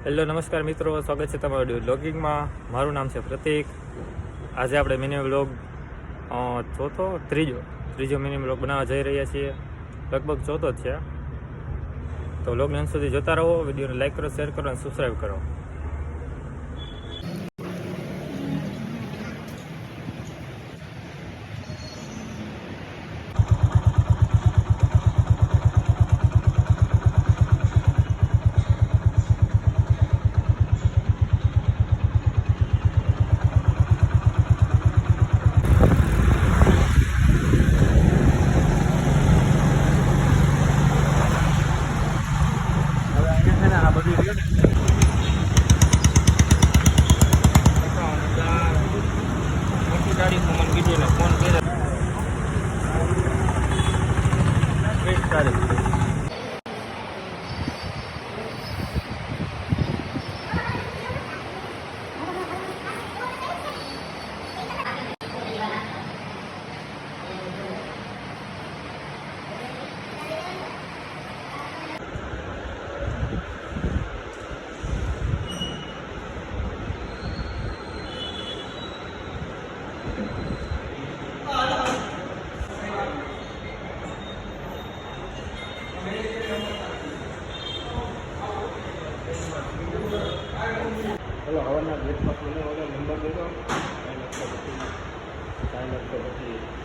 Hello નમસ્કાર મિત્રો, સ્વાગત છે તમારું વ્લોગિંગમાં. મારું નામ છે પ્રતિક. આજે આપણે મિની વ્લોગ ત્રીજો મિની વ્લોગ બનાવવા જઈ રહ્યા છીએ. લગભગ ચોથો જ છે. તો વ્લોગને અંત સુધી જોતા રહો. વિડીયોને લાઈક કરો, શેર કરો અને સબસ્ક્રાઈબ કરો. ચલો હવાના બ્રેકફાસ્ટ મને ઓર્ડર નંબર દે દો. 5 લખતો પછી